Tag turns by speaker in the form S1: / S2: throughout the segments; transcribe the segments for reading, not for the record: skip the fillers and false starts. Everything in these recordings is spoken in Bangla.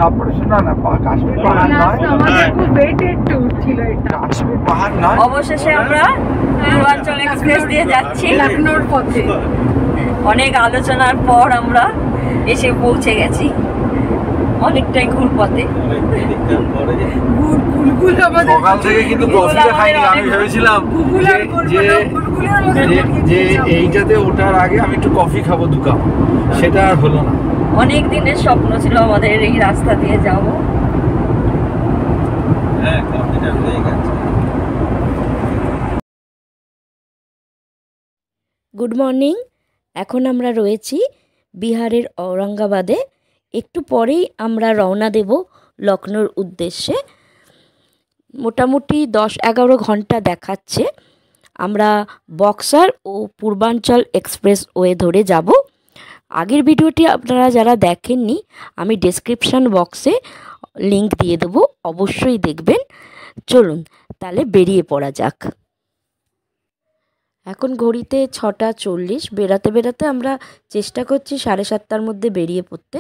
S1: তারপরে শোনা না কাশ্মীর পাহাড় নয়,
S2: আমাদের খুব ওয়েটেড ট্যুর ছিল এটা।
S1: কাশ্মীর পাহাড় নয়।
S3: অবশেষে আমরা পূর্বাঞ্চল এক্সপ্রেস দিয়ে যাচ্ছি
S2: লখনৌর পথে।
S3: অনেক আলোচনার পর আমরা এসে পৌঁছে গেছি অনেকটাই ঘুরপথে।
S1: সকাল থেকে কিন্তু কফিটা খাইনি। আমি ভেবেছিলাম যে এইটাতে ওঠার আগে আমি একটু কফি খাবো 2 কাপ, সেটা আর হলো না।
S3: অনেক দিনের স্বপ্ন ছিল আমাদের এই রাস্তা দিয়ে যাব। Good morning. এখন আমরা রয়েছি বিহারের ঔরঙ্গাবাদে। একটু পরেই আমরা রওনা দেব লখনৌর উদ্দেশ্যে। মোটামুটি 10-11 ঘন্টা দেখাচ্ছে। আমরা বক্সার ও পূর্বাঞ্চল এক্সপ্রেস ওয়ে ধরে যাব। আগের ভিডিওটি আপনারা যারা দেখেননি, আমি ডেসক্রিপশান বক্সে লিংক দিয়ে দেবো, অবশ্যই দেখবেন। চলুন তাহলে বেরিয়ে পড়া যাক। এখন ঘড়িতে 6:40। বেরাতে বেরাতে আমরা চেষ্টা করছি 7:30টার মধ্যে বেরিয়ে পড়তে।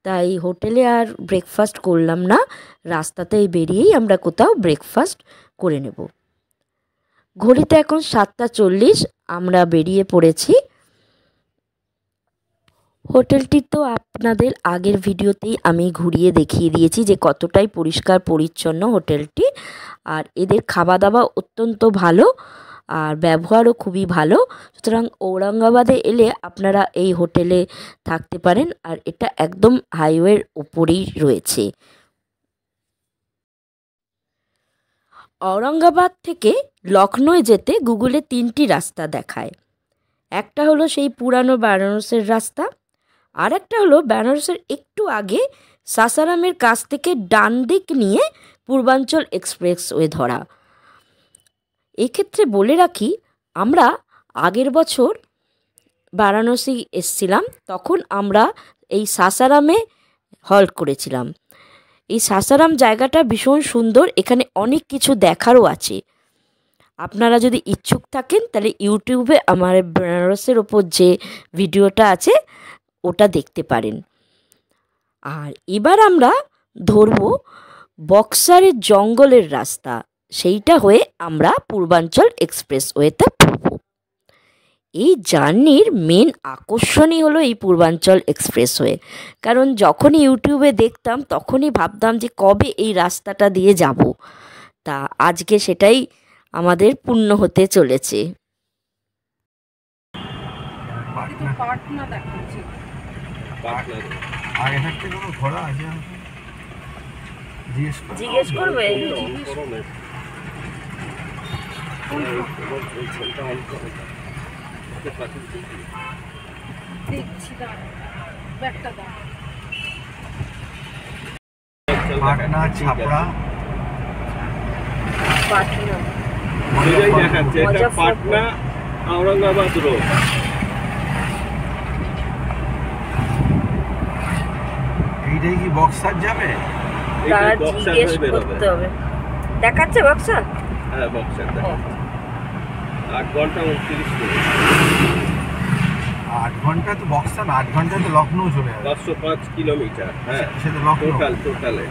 S3: তাই হোটেলে আর ব্রেকফাস্ট করলাম না, রাস্তাতেই বেরিয়েই আমরা কোথাও ব্রেকফাস্ট করে নেব। ঘড়িতে এখন 7:40, আমরা বেরিয়ে পড়েছি। হোটেলটি তো আপনাদের আগের ভিডিওতেই আমি ঘুরিয়ে দেখিয়ে দিয়েছি যে কতটাই পরিষ্কার পরিচ্ছন্ন হোটেলটি। আর এদের খাওয়া দাওয়া অত্যন্ত ভালো আর ব্যবহারও খুবই ভালো। সুতরাং ঔরঙ্গাবাদে এলে আপনারা এই হোটেলে থাকতে পারেন। আর এটা একদম হাইওয়ের ওপরেই রয়েছে। ঔরঙ্গাবাদ থেকে লখনৌ যেতে গুগলে 3টি রাস্তা দেখায়। একটা হলো সেই পুরানো বেনারসের রাস্তা, আর একটা হলো বেনারসের একটু আগে সাসারামের কাছ থেকে ডান দিক নিয়ে পূর্বাঞ্চল এক্সপ্রেসওয়ে ধরা। এক্ষেত্রে বলে রাখি, আমরা আগের বছর বারাণসী এসছিলাম, তখন আমরা এই সাসারামে হল্ট করেছিলাম। এই সাসারাম জায়গাটা ভীষণ সুন্দর, এখানে অনেক কিছু দেখারও আছে। আপনারা যদি ইচ্ছুক থাকেন তাহলে ইউটিউবে আমার বেনারসের ওপর যে ভিডিওটা আছে ওটা দেখতে পারেন। আর এবার আমরা ধরব বক্সারের জঙ্গলের রাস্তা, সেইটা হয়ে আমরা পূর্বাঞ্চল এক্সপ্রেসওয়েতে পড়ব। এই জার্নির মেন আকর্ষণই হলো এই পূর্বাঞ্চল এক্সপ্রেসওয়ে। কারণ যখনই ইউটিউবে দেখতাম তখনই ভাবতাম যে কবে এই রাস্তাটা দিয়ে যাব। তা আজকে সেটাই আমাদের পূর্ণ হতে চলেছে। জিজ্ঞেস করবে
S1: পাটনা, ছাপড়া,
S3: পাটনা,
S4: পাটনা ঔরঙ্গাবাদ রোড।
S1: এইটাই কি বক্সার যাবে?
S3: তারা জিজ্ঞেস করতে হবে। দেখাচ্ছে বক্সার?
S4: হ্যাঁ, বক্সার 8 ঘন্টা 29 মিনিট।
S1: 8 ঘন্টা তো বক্সার, 8 ঘন্টা তো লখনৌ চলে যাবে।
S4: 505 কিলোমিটার। হ্যাঁ,
S1: সেটা লখনৌ
S4: টোটালে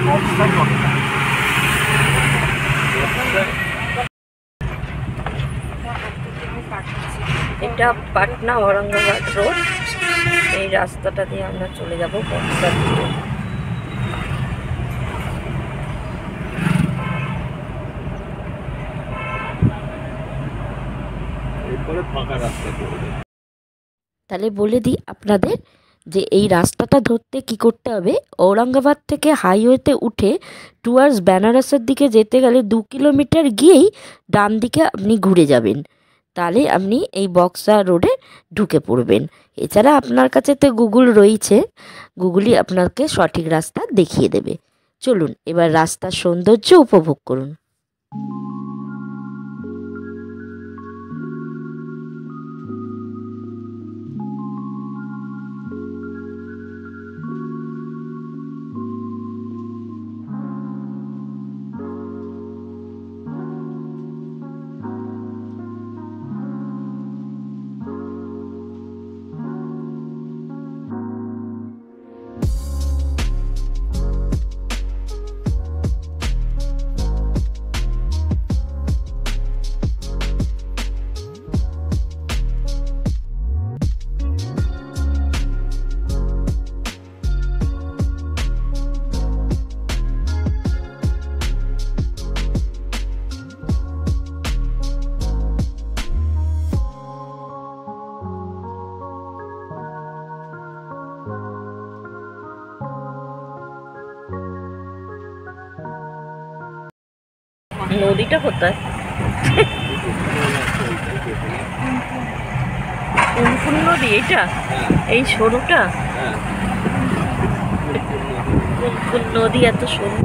S1: বক্সার কতটা?
S3: এটা পাটনা ঔরঙ্গাবাদ রোড। এই রাস্তাটা দিয়ে আমরা চলে যাব বক্সার দিকে। তাহলে বলে দিই আপনাদের যে এই রাস্তাটা ধরতে কি করতে হবে। ঔরঙ্গাবাদ থেকে হাইওয়েতে উঠে টুয়ার্ডস বেনারসের দিকে যেতে গেলে 2 কিলোমিটার গিয়েই ডান দিকে আপনি ঘুরে যাবেন, তাহলে আপনি এই বক্সা রোডে ঢুকে পড়বেন। এছাড়া আপনার কাছে তো গুগল রয়েছে, গুগলই আপনাকে সঠিক রাস্তা দেখিয়ে দেবে। চলুন এবার রাস্তার সৌন্দর্য উপভোগ করুন। নদীটা কোথায়? কোন নদী এটা? এই সরুটা? কোন নদী এত সরু?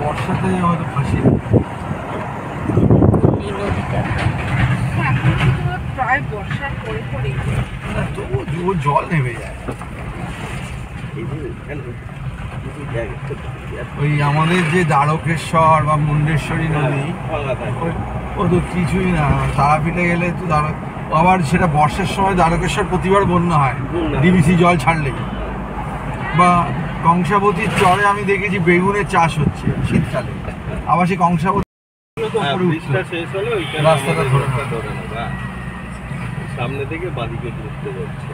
S1: বর্ষাতে হয়তো ফাঁসি
S3: এই নদীটা
S2: প্রায় বর্ষার পরে পরে
S1: তবুও জল নেমে যায়। ওই আমাদের যে দ্বারকেশ্বর বা মুন্ডেশ্বরী নদী ও তো কিছুই না, তারাপীঠে গেলে তো আবার সেটা বর্ষার সময় দ্বারকেশ্বর প্রতিবার বন্যা হয় ডিবিসি জল ছাড়লেই। বা কংসাবতীর চরে আমি দেখেছি বেগুনের চাষ হচ্ছে শীতকালে, আবার সেই কংসাবতী রাস্তাটা ধরে
S4: সামনে থেকে বাদিকে ঘুরতে যাচ্ছে।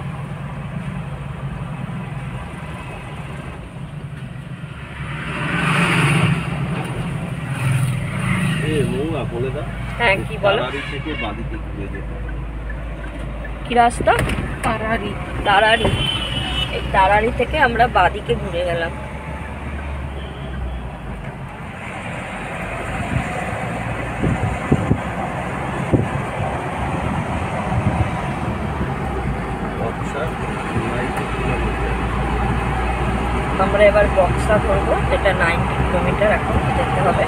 S3: হ্যাঁ কি বলো?
S4: থেকে বাদিকে ঘুরে যেতে
S3: কি রাস্তা?
S2: তারারি
S3: তারারি। এই তারারি থেকে আমরা বাদিকে ঘুরে গেলাম। আমরা এবার বক্সা করবো, যেটা 90 কিলোমিটার এখন যেতে হবে।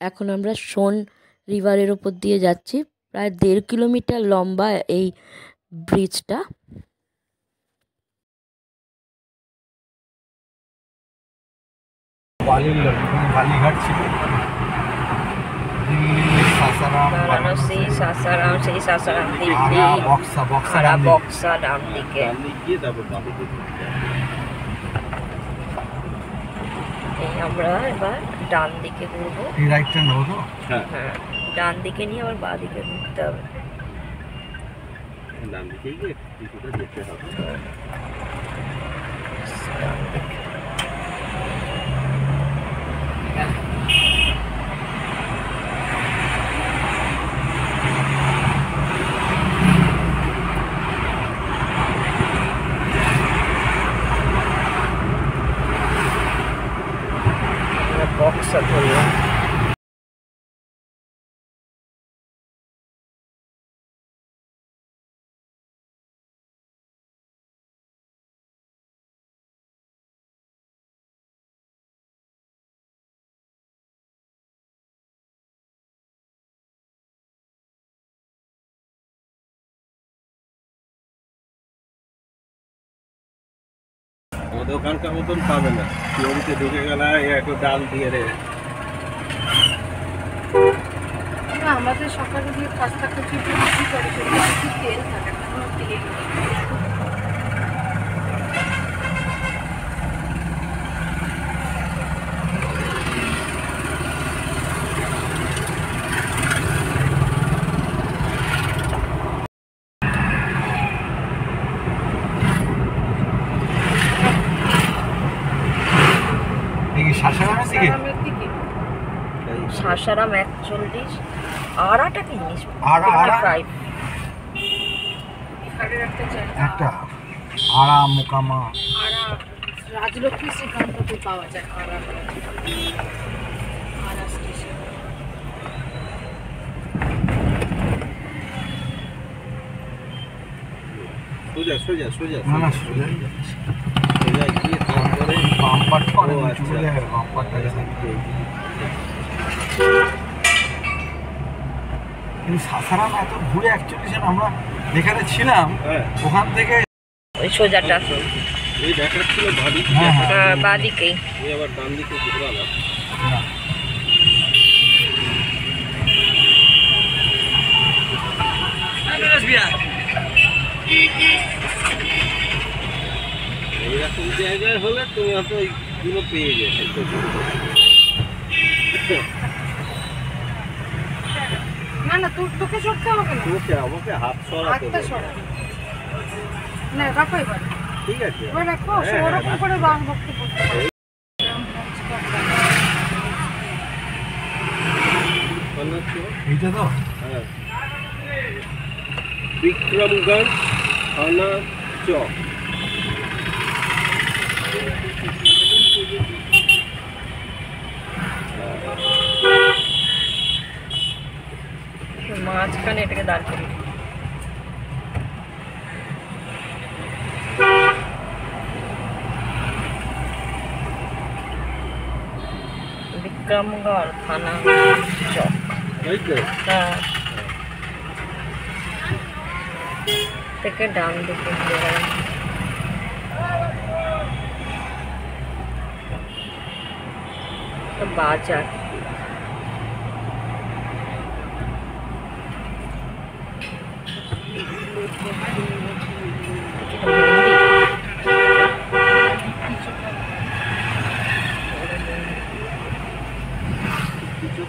S3: এখন আমরা সোন রিভারের ওপর দিয়ে যাচ্ছি। প্রায় 1.5 কিলোমিটার লম্বা এই ব্রিজটা।
S1: বালিঘাট ছিল, দিল্লি, সাসারাম,
S3: বারাণসী, সাসারাম, সেই সাসারাম দিল্লি,
S1: বক্সা
S3: বক্সা ডান দিকে।
S4: গিয়ে তারপর বাদিকে ঘুরতে হবে।
S3: এই আমরা এবার ডান দিকে ঘুরবো।
S1: এই রাইটটা নেবো তো?
S3: হ্যাঁ, ডান দিকে নিয়ে আবার বাঁ দিকে ঘুরতে হবে।
S4: ডান দিকে গিয়ে কিছুটা যেতে হবে।
S3: ডান দিকে। বক্সা ধরলাম।
S4: আমাদের ওখানকার মতন পাবে না, থিওরিতে ঢুকে গেলে একটু ডাল দিয়ে রে।
S2: আমাদের সকালে দিয়ে পাস্তা কুচি বিক্রি করে, সেটা একটু তেল থাকে, কোনো তেল নেই।
S1: সাসারামের দিকে?
S2: সাসারামের দিকে
S3: সাসারাম 41, আড়াটা কি জিনিস?
S1: আড়া?
S3: 55।
S2: বিহারের একটা
S1: একটা আড়া মোকামা
S2: আরা রাজলক্ষ্মী শ্রীকান্ততে পাওয়া যায় আরা আরা স্টেশন।
S4: সোজা সোজা সোজা
S1: না না সোজা
S4: সোজা গিয়ে তারপরে
S1: বাম্পারটা অনেক
S4: ও,
S1: উঁচু
S4: আচ্ছা।
S1: বলে বাম্পারটা কিন্তু সাসারাম এত ঘুরে অ্যাকচুয়ালি আমরা যেখানে ছিলাম
S4: হ্যাঁ
S1: ওখান থেকে
S3: ওই সোজাটা
S4: এই দেখাচ্ছিল ভাবি
S1: হ্যাঁ হ্যাঁ
S3: বাঁ দিকেই।
S4: এই আবার ডান দিকে ঘোরালাম
S1: না।
S4: এইরকম জায়গায় হলে তুমি হয়তো এইগুলো পেয়ে যেতে।
S2: না না তোকে সরতে হবে না,
S4: তোকে আমাকে হাত সরাতে
S2: হাতটা
S4: হবে।
S2: সরা। না রাখো এবার,
S4: ঠিক আছে
S2: এবার রাখো
S4: হ্যাঁ,
S2: ওরকম
S4: হ্যাঁ।
S2: করে বাম ভক্তি করতে হবে।
S4: মনে হচ্ছে?
S1: এইটা তো
S4: হ্যাঁ বিক্রমগঞ্জ থানা চক।
S3: মাঝখানে এটাকে দাঁড় করি। বিক্রমগড় থানা চক।
S4: তাই তো
S3: হ্যাঁ থেকে ডান দিকে ঘুরে গেলাম। বাজার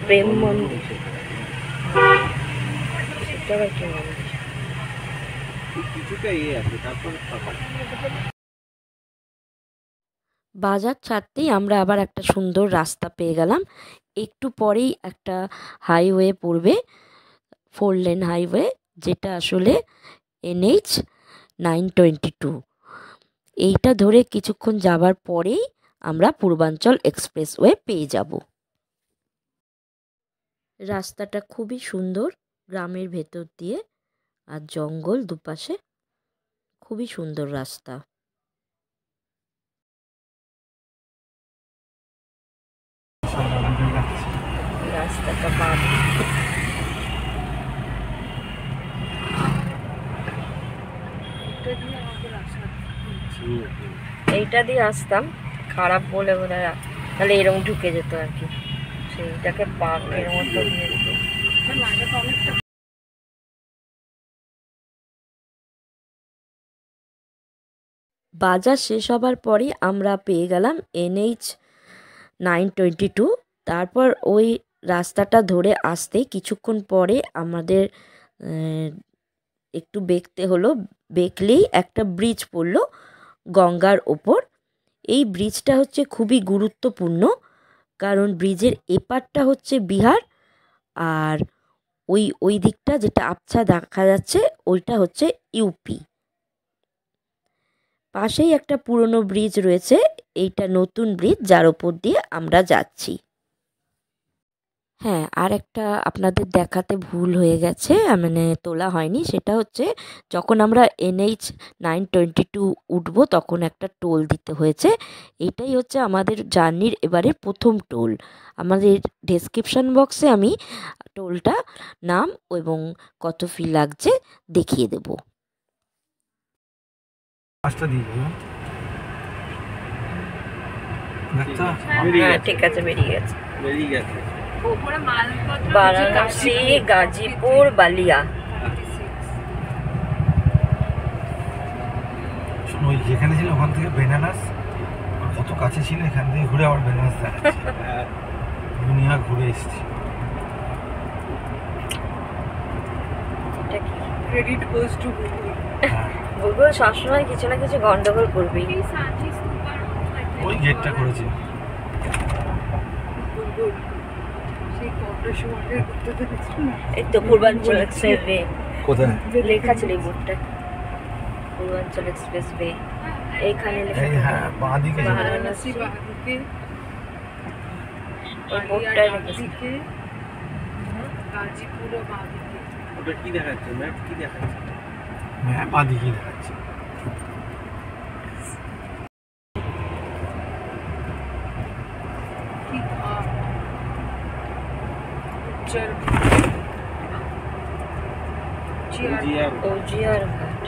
S3: প্রেম মন্দির, সেটা আবার কি মন্দির?
S4: কিছুটা ইয়ে আছে তারপরে ফাঁকা।
S3: বাজার ছাড়তেই আমরা আবার একটা সুন্দর রাস্তা পেয়ে গেলাম। একটু পরেই একটা হাইওয়ে পড়বে, 4 লেন হাইওয়ে, যেটা আসলে NH 922। এইটা ধরে কিছুক্ষণ যাবার পরেই আমরা পূর্বাঞ্চল এক্সপ্রেসওয়ে পেয়ে যাব। রাস্তাটা খুবই সুন্দর, গ্রামের ভেতর দিয়ে, আর জঙ্গল দুপাশে, খুবই সুন্দর রাস্তা। রাস্তাটা বাদ
S2: এটা দিয়ে আমাদের আসা।
S3: এইটা দিয়ে আসতাম, খারাপ বলে বোধ হয়, তাহলে এরকম ঢুকে যেত আর কি, সেইটাকে পার্কের মতো দিয়ে দিত।
S2: না এটা তো অনেকটা
S3: বাজার শেষ হবার পরই আমরা পেয়ে গেলাম NH 922। তারপর ওই রাস্তাটা ধরে আসতে কিছুক্ষণ পরে আমাদের একটু বেঁকতে হলো, বেঁকলেই একটা ব্রিজ পড়লো গঙ্গার ওপর। এই ব্রিজটা হচ্ছে খুবই গুরুত্বপূর্ণ, কারণ ব্রিজের এপারটা হচ্ছে বিহার, আর ওই দিকটা যেটা আবছা দেখা যাচ্ছে ওইটা হচ্ছে ইউপি। পাশেই একটা পুরনো ব্রিজ রয়েছে, এইটা নতুন ব্রিজ যার ওপর দিয়ে আমরা যাচ্ছি। হ্যাঁ, আর একটা আপনাদের দেখাতে ভুল হয়ে গেছে, মানে তোলা হয়নি, সেটা হচ্ছে যখন আমরা NH 922 উঠবো তখন একটা টোল দিতে হয়েছে। এইটাই হচ্ছে আমাদের জার্নির এবারে প্রথম টোল। আমাদের ডেসক্রিপশন বক্সে আমি টোলটা নাম এবং কত ফি লাগছে দেখিয়ে দেবো।
S1: পাঁচটা দিয়ে দেবো দেখছো?
S3: হ্যাঁ ঠিক আছে, বেরিয়ে গেছে।
S4: বেরিয়ে গেছে।
S2: উপরে মালপত্র
S3: বারাণসী, গাজীপুর, বালিয়া।
S1: শোনো, ওই যেখানে ছিল ওখান থেকে বেনারস কত কাছে ছিল, এখান থেকে ঘুরে আবার বেনারস দেখাচ্ছে। দুনিয়া ঘুরে এসেছি।
S3: এটা কি?
S2: Credit goes to Google.
S1: হ্যাঁ,
S3: গুগল সবসময় কিছু না কিছু গন্ডগোল করবেই।
S2: এই সাঁচি সুপার
S1: ওই গেটটা করেছে।
S2: গুগল সেই কত সময় করতে দেখছো না।
S3: এই তো পূর্বাঞ্চল এক্সপ্রেসওয়ে
S1: কোথায়?
S3: লেখা ছিল এই বোর্ডটা। পূর্বাঞ্চল এক্সপ্রেস ওয়ে এইখানে লেখা
S1: এই হ্যাঁ বাঁ দিকে যেতে হবে।
S2: বারাণসী বাঁদিকে,
S3: ওই বোর্ডটা
S2: বালিয়া
S3: রেখেছি।
S2: ডানদিকে, গাজীপুরও বাঁদিকে।
S4: ওটা কি দেখাচ্ছে ম্যাপ কি দেখাচ্ছে
S1: হ্যাঁ বাঁ দিকে দেখাচ্ছে।
S2: কি ঘাট, উজ্জ্বল
S4: জিয়ার
S3: কোচবিহার ঘাট।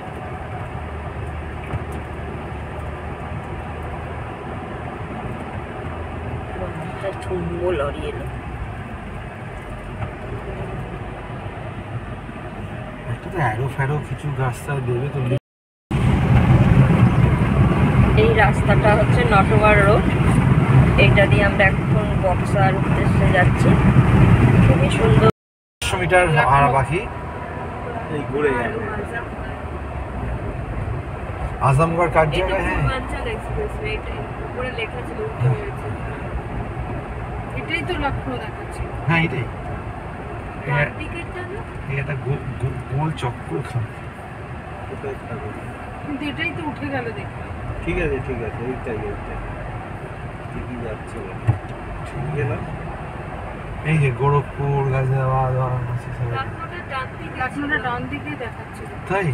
S3: একটা ঠুম্বো লরি এলো।
S1: একটা তো অ্যারো ফ্যারো কিছু রাস্তা দেবে তো।
S3: এই রাস্তাটা হচ্ছে নটওয়ার রোড। এটা দিয়ে আমরা এখন বক্সার উদ্দেশ্যে যাচ্ছি। খুবই সুন্দর।
S1: 100 মিটার আর বাকি
S4: এই ঘুরে যাবে
S1: আজমগড় কার জায়গায়। হ্যাঁ
S2: পূর্বাঞ্চল এক্সপ্রেসওয়ে, এটাই উপরে লেখা ছিল, উঠতে হয়েছে। এটাই তো লক্ষ্ণৌ দেখাচ্ছে।
S1: হ্যাঁ এটাই।
S2: ডান দিকেরটা না?
S1: এটা গোল চক্র খান।
S4: কোথায় থাকবে
S2: কিন্তু এটাই তো উঠে গেল দেখলাম।
S4: ঠিক আছে এইটাই ঠিকই যাচ্ছে ঠিক না
S1: এই যে গোরখপুর গাজিয়াবাদ বারাণসী সব।
S2: লক্ষ্ণৌটা ডান দিকে দেখাচ্ছিল।
S1: তাই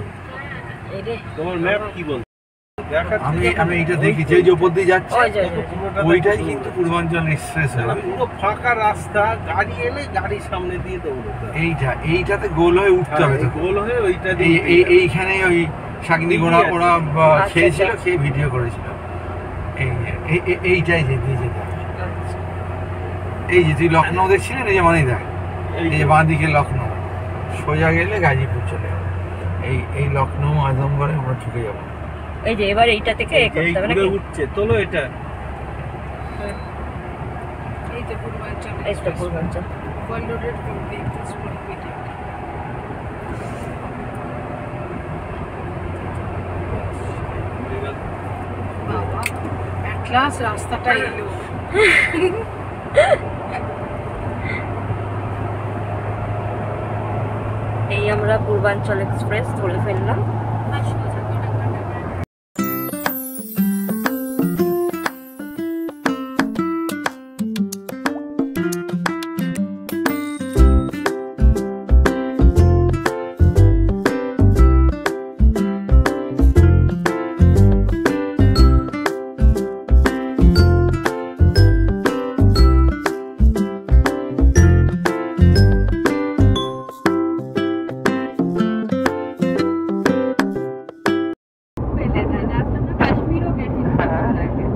S3: এই রে,
S4: তোমার ম্যাপ কি বলছে দেখাচ্ছে
S1: আমি এইটা দেখেছি এই যে উপর দিয়ে যাচ্ছে
S3: ওই যে,
S1: ওইটাই কিন্তু পূর্বাঞ্চল এক্সপ্রেস হবে।
S4: পুরো ফাঁকা রাস্তা গাড়ি এলে গাড়ির সামনে দিয়ে দৌড়তে হবে
S1: এইটাতে গোল হয়ে উঠতে হবে তো।
S4: গোল হয়ে ওইটা
S1: এইখানে ওই শাকনি ওরা খেয়েছিল, খেয়ে ভিডিও করেছিল। এইটাই যে দিয়ে যেতে হবে।
S3: আচ্ছা।
S1: এই যে তুই লখনৌ দেখছিলেন, এই যে মানে দেখ এই যে বাঁ দিকে লখনৌ, সোজা গেলে গাজীপুর চলে যাবে। এই লখনৌ আজমগড়ে আমরা ঢুকে যাবো।
S3: এই যে এবার এইটা থেকে এ করতে হবে নাকি?
S4: উঠছে তোলো এটা
S2: এই তো পূর্বাঞ্চল
S3: এই তো পূর্বাঞ্চল।
S2: ওয়ার্ল্ড রোডের ভেহিকলস প্রহিবিটেড। বাবা অ্যাট লাস্ট রাস্তাটা এলো।
S3: এই আমরা পূর্বাঞ্চল এক্সপ্রেস ধরে ফেললাম।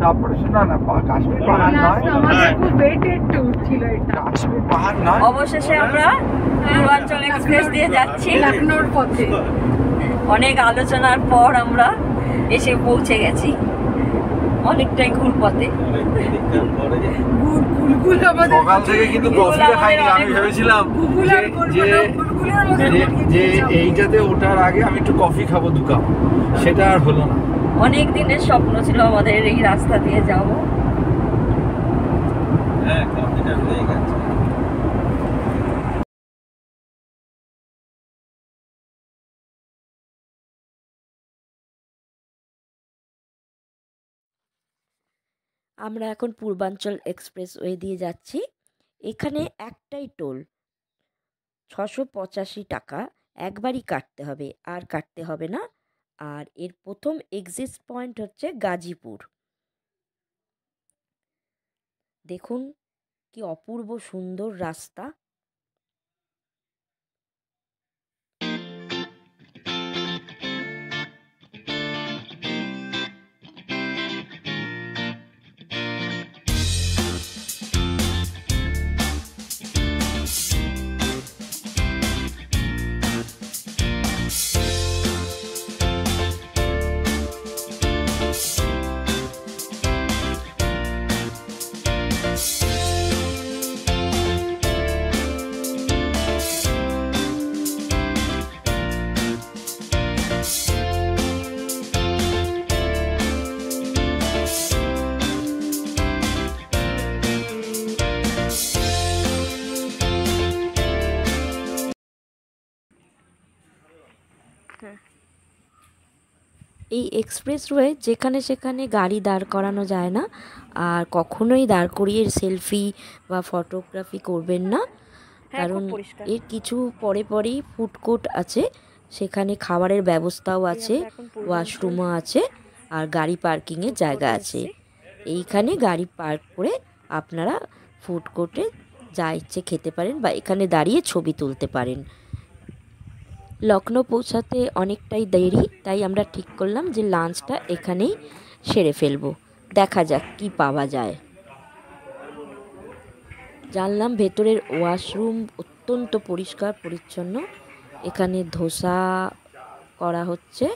S1: তারপরে শোনা না কাশ্মীর পাহাড় নয়,
S2: আমাদের খুব ওয়েটেড ট্যুর ছিল এটা।
S1: কাশ্মীর পাহাড় নয়।
S3: অবশেষে আমরা পূর্বাঞ্চল এক্সপ্রেস দিয়ে যাচ্ছি।
S2: লখনৌর পথে
S3: অনেক আলোচনার পর আমরা এসে পৌঁছে গেছি, অনেকটাই ঘুরপথে।
S2: গুলগুল আমাদের
S1: সকাল থেকে কিন্তু কফিটা খাইনি। আমি ভেবেছিলাম
S2: গুলগুল আর করবো না, গুলগুলের মধ্যে
S1: যে এইটাতে ওঠার আগে আমি একটু কফি খাবো 2 কাপ, সেটা আর হলো না।
S3: অনেক দিনের স্বপ্ন ছিল আমাদের এই রাস্তা দিয়ে যাব।
S4: হ্যাঁ কফিটা হয়ে গেছে
S3: আমরা এখন পূর্বাঞ্চল এক্সপ্রেস ওয়ে দিয়ে যাচ্ছি। এখানে একটাই টোল, 685 টাকা একবারই কাটতে হবে, আর কাটতে হবে না। আর এর প্রথম এক্সিট পয়েন্ট হচ্ছে গাজীপুর। দেখুন কি অপূর্ব সুন্দর রাস্তা। এই এক্সপ্রেসওয়ে যেখানে সেখানে গাড়ি দাঁড় করানো যায় না, আর কখনোই দাঁড় করিয়ে সেলফি বা ফটোগ্রাফি করবেন না, কারণ এর কিছু পরে পরেই ফুড কোর্ট আছে, সেখানে খাবারের ব্যবস্থাও আছে, ওয়াশরুমও আছে, আর গাড়ি পার্কিংয়ের জায়গা আছে। এইখানে গাড়ি পার্ক করে আপনারা ফুড কোর্টে যা ইচ্ছে খেতে পারেন বা এখানে দাঁড়িয়ে ছবি তুলতে পারেন। লখনৌ পৌঁছাতে অনেকটাই দেরি, তাই আমরা ঠিক করলাম যে লাঞ্চটা এখানেই সেরে ফেলবো। দেখা যাক কি পাওয়া যায়। জানলাম ভেতরের ওয়াশরুম অত্যন্ত পরিষ্কার পরিচ্ছন্ন। এখানে ধোসা করা হচ্ছে,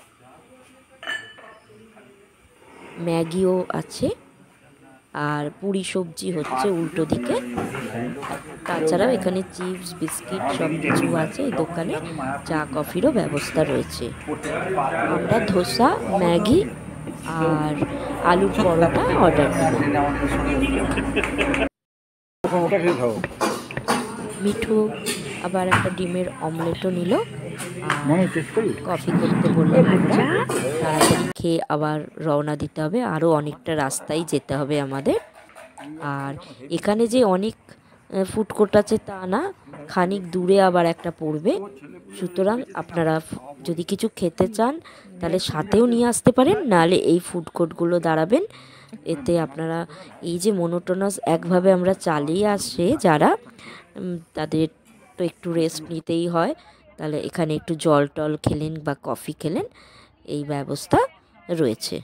S3: ম্যাগিও আছে, আর পুরি সবজি হচ্ছে উল্টো দিকে। তাছাড়াও এখানে চিপস বিস্কিট সব কিছু আছে। এই দোকানে চা কফিরও ব্যবস্থা রয়েছে। আমরা ধোসা, ম্যাগি আর আলুর পরোটা অর্ডার দিলাম। মিঠু আবার একটা ডিমের অমলেটও নিল, আর কফি করতে বললাম আমরা। তাড়াতাড়ি খেয়ে আবার রওনা দিতে হবে, আরও অনেকটা রাস্তায় যেতে হবে আমাদের। আর এখানে যে অনেক ফুড কোর্ট আছে তা না, খানিক দূরে আবার একটা পড়বে। সুতরাং আপনারা যদি কিছু খেতে চান তাহলে সাথেও নিয়ে আসতে পারেন, নাহলে এই ফুড কোর্টগুলো দাঁড়াবেন। এতে আপনারা এই যে মোনোটোনাস একভাবে আমরা চালিয়ে আসছে যারা, তাদের তো একটু রেস্ট নিতেই হয়। তাহলে এখানে একটু জল টল খেলেন বা কফি খেলেন, এই ব্যবস্থা রয়েছে।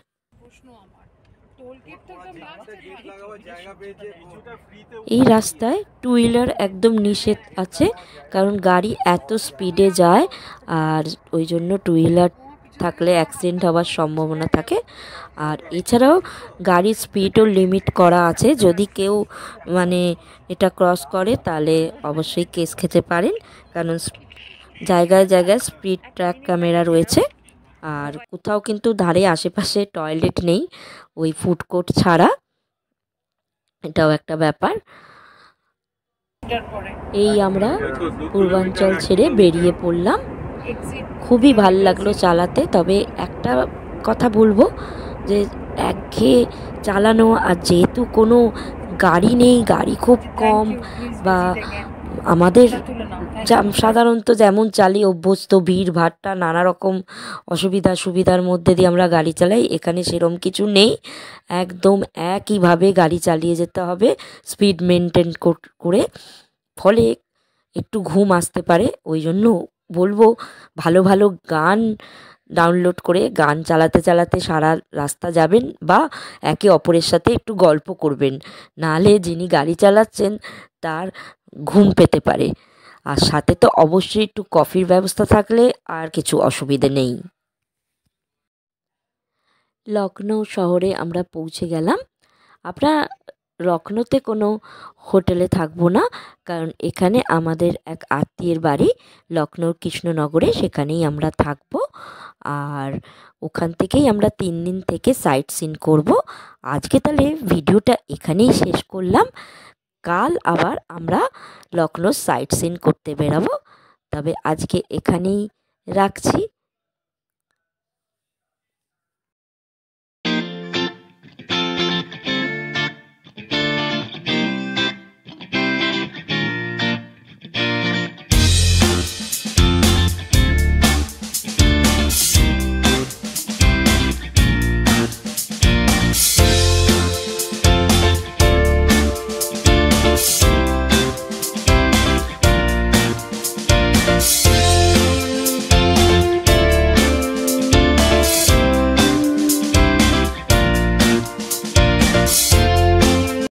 S3: এই রাস্তায় টু হুইলার একদম নিষেধ আছে, কারণ গাড়ি এত স্পিডে যায়, আর ওই জন্য টু হুইলার থাকলে অ্যাক্সিডেন্ট হওয়ার সম্ভাবনা থাকে। আর এছাড়াও গাড়ির স্পিডও লিমিট করা আছে, যদি কেউ মানে এটা ক্রস করে তাহলে অবশ্যই কেস খেতে পারেন, কারণ জায়গায় জায়গায় স্পিড ট্র্যাক ক্যামেরা রয়েছে। আর কোথাও কিন্তু ধারে আশেপাশে টয়লেট নেই, ওই ফুড কোর্ট ছাড়া, এটাও একটা ব্যাপার। এই আমরা পূর্বাঞ্চল ছেড়ে বেরিয়ে পড়লাম। খুবই ভাল লাগলো চালাতে, তবে একটা কথা বলবো যে একঘেয়ে চালানো, আর যেহেতু কোনো গাড়ি নেই, গাড়ি খুব কম, বা আমাদের সাধারণত যেমন চালিয়ে অভ্যস্ত, ভিড় ভাট্টা নানা রকম সুবিধার মধ্যে দিয়ে আমরা গাড়ি চালাই, এখানে সেরম কিছু নেই। একদম একইভাবে গাড়ি চালিয়ে যেতে হবে স্পিড মেনটেন করে, ফলে একটু ঘুম আসতে পারে। ওই জন্য বলবো ভালো ভালো গান ডাউনলোড করে গান চালাতে চালাতে সারা রাস্তা যাবেন, বা একে অপরের সাথে একটু গল্প করবেন, নাহলে যিনি গাড়ি চালাচ্ছেন তার ঘুম পেতে পারে। আর সাথে তো অবশ্যই একটু কফির ব্যবস্থা থাকলে আর কিছু অসুবিধে নেই। লখনৌ শহরে আমরা পৌঁছে গেলাম। আমরা লখনৌতে কোনো হোটেলে থাকবো না, কারণ এখানে আমাদের এক আত্মীয়ের বাড়ি লখনৌর কৃষ্ণনগরে, সেখানেই আমরা থাকবো। আর ওখান থেকেই আমরা 3 দিন থেকে সাইট সিন করবো। আজকে তাহলে ভিডিওটা এখানেই শেষ করলাম। কাল আবার আমরা লখনৌ সাইট সিন করতে বেরাবো। তবে আজকে এখানেই রাখছি।